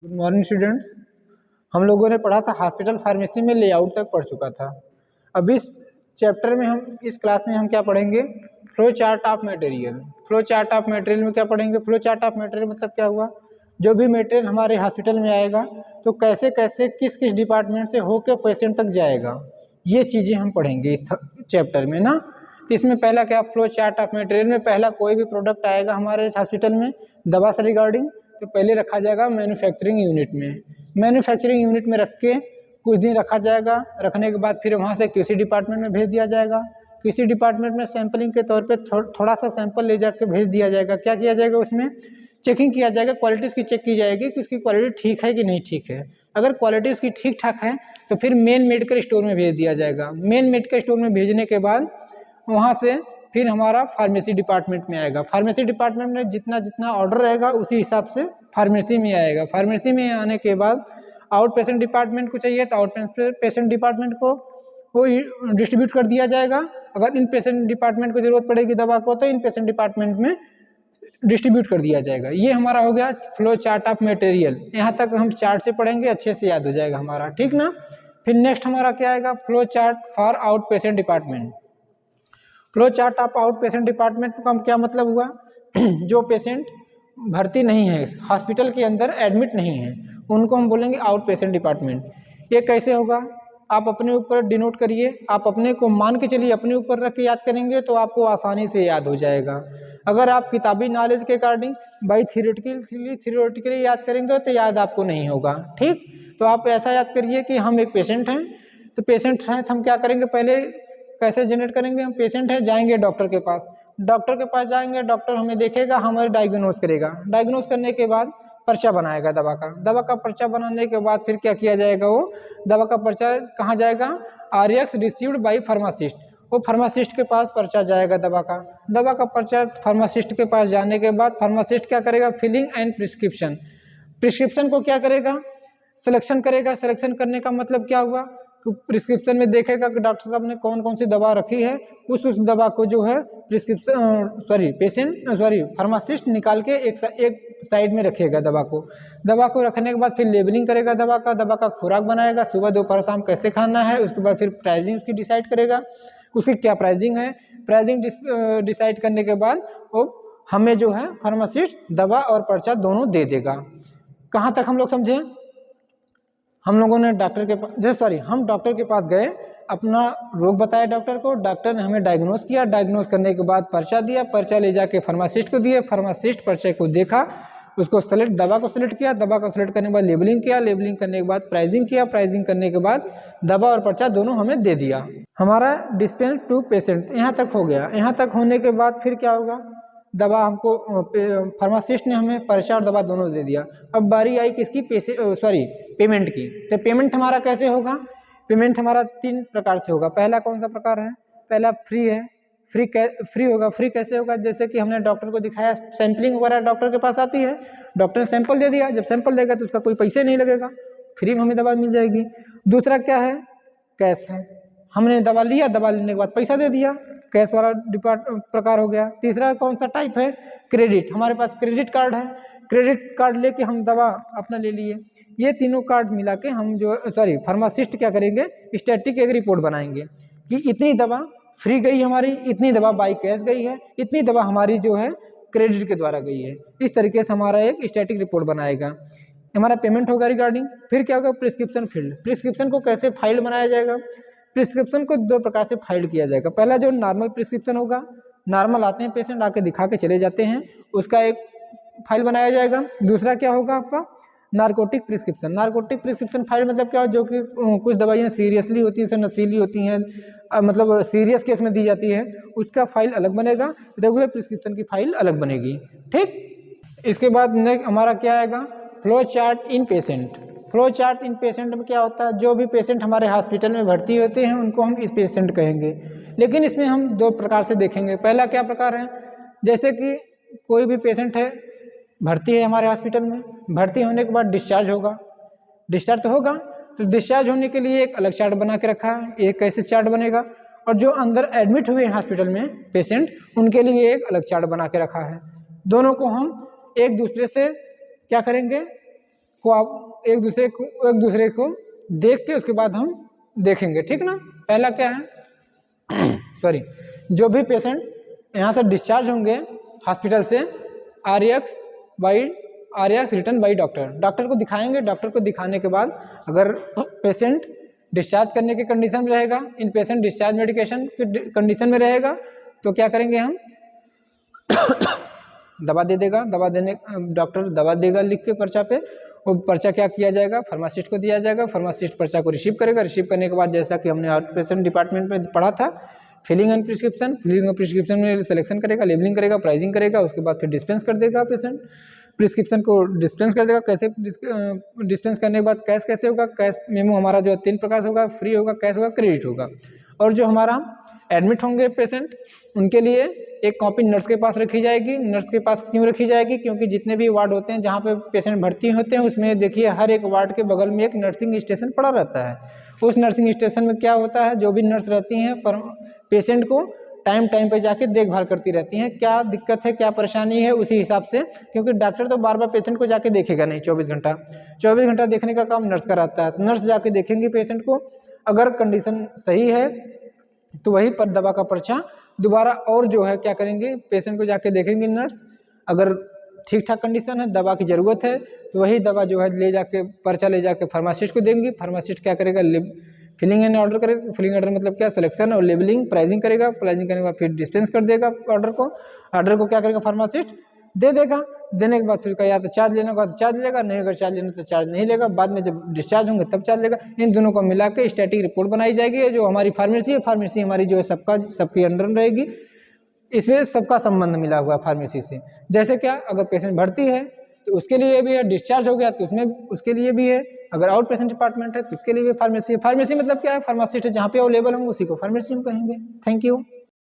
Good morning students. हम लोगों ने पढ़ा था हॉस्पिटल फार्मेसी में लेआउट तक पढ़ चुका था। अब इस चैप्टर में इस क्लास में हम क्या पढ़ेंगे, flow chart of material. Flow chart of material में क्या पढ़ेंगे, फ्लो चार्ट ऑफ मटेरियल मतलब क्या हुआ, जो भी मटेरियल हमारे हॉस्पिटल में आएगा तो कैसे कैसे किस किस डिपार्टमेंट से होकर पेशेंट तक जाएगा, ये चीज़ें हम पढ़ेंगे इस चैप्टर में ना। तो इसमें पहला क्या, फ्लो चार्ट ऑफ मटेरियल में पहला कोई भी प्रोडक्ट आएगा हमारे हॉस्पिटल में दवा से रिगार्डिंग, तो पहले रखा जाएगा मैन्युफैक्चरिंग यूनिट में। मैन्युफैक्चरिंग यूनिट में रख के कुछ दिन रखा जाएगा, रखने के बाद फिर वहाँ से किसी डिपार्टमेंट में भेज दिया जाएगा। किसी डिपार्टमेंट में सैंपलिंग के तौर पे थोड़ा सा सैंपल ले जाके भेज दिया जाएगा। क्या किया जाएगा, उसमें चेकिंग किया जाएगा, क्वालिटी उसकी चेक की जाएगी कि उसकी क्वालिटी ठीक है कि नहीं ठीक है। अगर क्वालिटी उसकी ठीक ठाक है तो फिर मेन मेडिकल स्टोर में भेज दिया जाएगा। मेन मेडिकल स्टोर में भेजने के बाद वहाँ से फिर हमारा फार्मेसी डिपार्टमेंट में आएगा। फार्मेसी डिपार्टमेंट में जितना जितना ऑर्डर रहेगा उसी हिसाब से फार्मेसी में आएगा। फार्मेसी में आने के बाद आउट पेशेंट डिपार्टमेंट को चाहिए तो आउट पेशेंट डिपार्टमेंट को वो डिस्ट्रीब्यूट कर दिया जाएगा। अगर इन पेशेंट डिपार्टमेंट को ज़रूरत पड़ेगी दवा को तो इन पेशेंट डिपार्टमेंट में डिस्ट्रीब्यूट कर दिया जाएगा। ये हमारा हो गया फ्लो चार्ट ऑफ मटेरियल। यहाँ तक हम चार्ट से पढ़ेंगे, अच्छे से याद हो जाएगा हमारा, ठीक ना। फिर नेक्स्ट हमारा क्या आएगा, flow chart for out patient department. Flow chart of out patient department का क्या मतलब हुआ, जो पेशेंट भर्ती नहीं है, हॉस्पिटल के अंदर एडमिट नहीं है, उनको हम बोलेंगे आउट पेशेंट डिपार्टमेंट। ये कैसे होगा, आप अपने ऊपर डिनोट करिए, आप अपने को मान के चलिए, अपने ऊपर रख के याद करेंगे तो आपको आसानी से याद हो जाएगा। अगर आप किताबी नॉलेज के अकॉर्डिंग बाई थियोरेटिकली याद करेंगे तो याद आपको नहीं होगा, ठीक। तो आप ऐसा याद करिए कि हम एक पेशेंट हैं, तो पेशेंट हैं तो हम क्या करेंगे, पहले कैसे जनरेट करेंगे, हम पेशेंट हैं, जाएंगे डॉक्टर के पास, डॉक्टर के पास जाएंगे, डॉक्टर हमें देखेगा, हमारे डायग्नोज करेगा, डायग्नोज करने के बाद पर्चा बनाएगा दवा का। दवा का पर्चा बनाने के बाद फिर क्या किया जाएगा, वो दवा का पर्चा कहाँ जाएगा, RX रिसीव्ड बाई फार्मासिस्ट। वो फार्मासिस्ट के पास पर्चा जाएगा दवा का। दवा का पर्चा फार्मासिस्ट के पास जाने के बाद फार्मासिस्ट क्या करेगा, फिलिंग एंड प्रिस्क्रिप्शन। प्रिस्क्रिप्शन को क्या करेगा, सिलेक्शन करेगा। सिलेक्शन करने का मतलब क्या हुआ, प्रिस्क्रिप्शन में देखेगा कि डॉक्टर साहब ने कौन कौन सी दवा रखी है, उस दवा को जो है फार्मासिस्ट निकाल के एक साइड में रखेगा दवा को। दवा को रखने के बाद फिर लेबलिंग करेगा दवा का खुराक बनाएगा, सुबह दोपहर शाम कैसे खाना है। उसके बाद फिर प्राइसिंग उसकी डिसाइड करेगा, उसकी क्या प्राइसिंग है। प्राइसिंग डिसाइड करने के बाद वो हमें जो है फार्मासिस्ट दवा और पर्चा दोनों दे देगा। कहाँ तक हम लोग समझे, हम लोगों ने डॉक्टर के पास हम डॉक्टर के पास गए, अपना रोग बताया डॉक्टर को, डॉक्टर ने हमें डायग्नोज किया, डायग्नोज करने के बाद पर्चा दिया, पर्चा ले जाके फार्मासिस्ट को दिया, फार्मासिस्ट पर्चे को देखा, उसको दवा को सिलेक्ट किया, दवा को सिलेक्ट करने के बाद लेबलिंग किया, लेबलिंग करने के बाद प्राइसिंग किया, प्राइसिंग करने के बाद दवा और पर्चा दोनों हमें दे दिया। हमारा डिस्पेंस टू पेशेंट यहाँ तक हो गया। यहाँ तक होने के बाद फिर क्या होगा, दवा हमको फार्मासिस्ट ने हमें पर्चा और दवा दोनों दे दिया। अब बारी आई किसकी, पेमेंट की। तो पेमेंट हमारा कैसे होगा, पेमेंट हमारा 3 प्रकार से होगा। पहला कौन सा प्रकार है, पहला फ्री है। फ्री होगा। फ्री कैसे होगा, जैसे कि हमने डॉक्टर को दिखाया, सैंपलिंग वगैरह डॉक्टर के पास आती है, डॉक्टर ने सैंपल दे दिया, जब सैंपल देगा तो उसका कोई पैसे नहीं लगेगा, फ्री में हमें दवा मिल जाएगी। दूसरा क्या है, कैश है, हमने दवा लिया, दवा लेने के बाद पैसा दे दिया, कैश वाला प्रकार हो गया। तीसरा कौन सा टाइप है, क्रेडिट। हमारे पास क्रेडिट कार्ड है, क्रेडिट कार्ड लेके हम दवा अपना ले लिए। ये तीनों कार्ड मिला के हम जो फार्मासिस्ट क्या करेंगे, स्टैटिक एक रिपोर्ट बनाएंगे कि इतनी दवा फ्री गई हमारी, इतनी दवा बाई कैश गई है, इतनी दवा हमारी जो है क्रेडिट के द्वारा गई है। इस तरीके से हमारा एक स्टैटिक रिपोर्ट बनाएगा। हमारा पेमेंट होगा रिगार्डिंग। फिर क्या होगा, प्रिस्क्रिप्शन फील्ड। प्रिस्क्रिप्शन को कैसे फाइल बनाया जाएगा, प्रिस्क्रिप्शन को 2 प्रकार से फाइल किया जाएगा। पहला जो नॉर्मल प्रिस्क्रिप्शन होगा, नॉर्मल आते हैं पेशेंट, आके दिखा के चले जाते हैं, उसका एक फाइल बनाया जाएगा। दूसरा क्या होगा आपका, narcotic prescription. Narcotic prescription file मतलब क्या हो, जो कि कुछ दवाइयाँ सीरियसली होती हैं, नशीली होती हैं, मतलब सीरियस केस में दी जाती है, उसका फाइल अलग बनेगा, रेगुलर प्रिस्क्रिप्शन की फाइल अलग बनेगी, ठीक। इसके बाद नेक्स्ट हमारा क्या आएगा, फ्लो चार्ट इन पेशेंट। फ्लो चार्ट इन पेशेंट में क्या होता है, जो भी पेशेंट हमारे हॉस्पिटल में भर्ती होते हैं उनको हम इस पेशेंट कहेंगे। लेकिन इसमें हम 2 प्रकार से देखेंगे। पहला क्या प्रकार है, जैसे कि कोई भी पेशेंट है, भर्ती है हमारे हॉस्पिटल में, भर्ती होने के बाद डिस्चार्ज होगा, डिस्चार्ज तो होगा, तो डिस्चार्ज होने के लिए एक अलग चार्ट बना के रखा है। एक कैसे चार्ट बनेगा, और जो अंदर एडमिट हुए हैं हॉस्पिटल में पेशेंट, उनके लिए एक अलग चार्ट बना के रखा है। दोनों को हम एक दूसरे से क्या करेंगे, को आप एक दूसरे को देख के उसके बाद हम देखेंगे, ठीक ना। पहला क्या है सॉरी, जो भी पेशेंट यहाँ से डिस्चार्ज होंगे हॉस्पिटल से, RX रिटन बाई डॉक्टर को दिखाएंगे। डॉक्टर को दिखाने के बाद अगर पेशेंट डिस्चार्ज करने की कंडीशन में रहेगा, इन पेशेंट डिस्चार्ज मेडिकेशन की कंडीशन में रहेगा, तो क्या करेंगे हम दवा दे देगा, डॉक्टर दवा देगा लिख के पर्चा पे, वो पर्चा क्या किया जाएगा, फार्मासिस्ट को दिया जाएगा। फार्मासिस्ट पर्चा को रिसीव करेगा। रिसीव करने के बाद जैसा कि हमने आउट पेशेंट डिपार्टमेंट में पढ़ा था, फिलिंग एंड प्रिस्क्रिप्शन में सिलेक्शन करेगा, लेबलिंग करेगा, प्राइसिंग करेगा, उसके बाद फिर डिस्पेंस कर देगा पेशेंट। प्रिस्क्रिप्शन को डिस्पेंस कर देगा। कैसे डिस्पेंस करने के बाद कैश कैसे होगा, कैश मेमो हमारा जो है 3 प्रकार से होगा, फ्री होगा, कैश होगा, क्रेडिट होगा। और जो हमारा एडमिट होंगे पेशेंट, उनके लिए एक कॉपी नर्स के पास रखी जाएगी। नर्स के पास क्यों रखी जाएगी, क्योंकि जितने भी वार्ड होते हैं जहाँ पे पेशेंट भर्ती होते हैं, उसमें देखिए हर एक वार्ड के बगल में एक नर्सिंग स्टेशन पड़ा रहता है। उस नर्सिंग स्टेशन में क्या होता है, जो भी नर्स रहती हैं पेशेंट को टाइम पे जाके देखभाल करती रहती हैं, क्या दिक्कत है, क्या परेशानी है, उसी हिसाब से। क्योंकि डॉक्टर तो बार बार पेशेंट को जाके देखेगा नहीं 24 घंटा देखने का काम नर्स का रहता है। नर्स जाके देखेंगे पेशेंट को, अगर कंडीशन सही है तो वही पर दवा का पर्चा दोबारा और जो है क्या करेंगे, पेशेंट को जाके देखेंगे नर्स, अगर ठीक ठाक कंडीशन है, दवा की ज़रूरत है, तो वही दवा जो है ले जाके पर्चा ले जाके फार्मासिस्ट को देंगे। फार्मासिस्ट क्या करेगा, फिलिंग एंड ऑर्डर करेगा। फिलिंग ऑर्डर मतलब क्या, सिलेक्शन और लेबलिंग, प्राइसिंग करेगा। प्राइसिंग करने के बाद फिर डिस्पेंस कर देगा ऑर्डर को क्या करेगा, फार्मासिस्ट दे देगा। देने के बाद फिर या तो चार्ज लेना होगा तो चार्ज लेगा, नहीं अगर चार्ज लेना तो चार्ज नहीं लेगा। बाद में जब डिस्चार्ज होंगे तब चार्ज लेगा। इन दोनों को मिला के स्टैटिक रिपोर्ट बनाई जाएगी। जो हमारी फार्मेसी है, फार्मेसी हमारी जो है सबकी अंडर रहेगी। इसमें सबका संबंध मिला हुआ है फार्मेसी से। जैसे क्या, अगर पेशेंट भर्ती है तो उसके लिए भी है, डिस्चार्ज हो गया तो उसमें उसके लिए भी है, अगर आउट पेशेंट डिपार्टमेंट है तो उसके लिए भी फार्मेसी है। फार्मेसी मतलब क्या है, फार्मासिस्ट जहाँ पे अवेलेबल होंगे उसी को फार्मेसी हम कहेंगे। Thank you.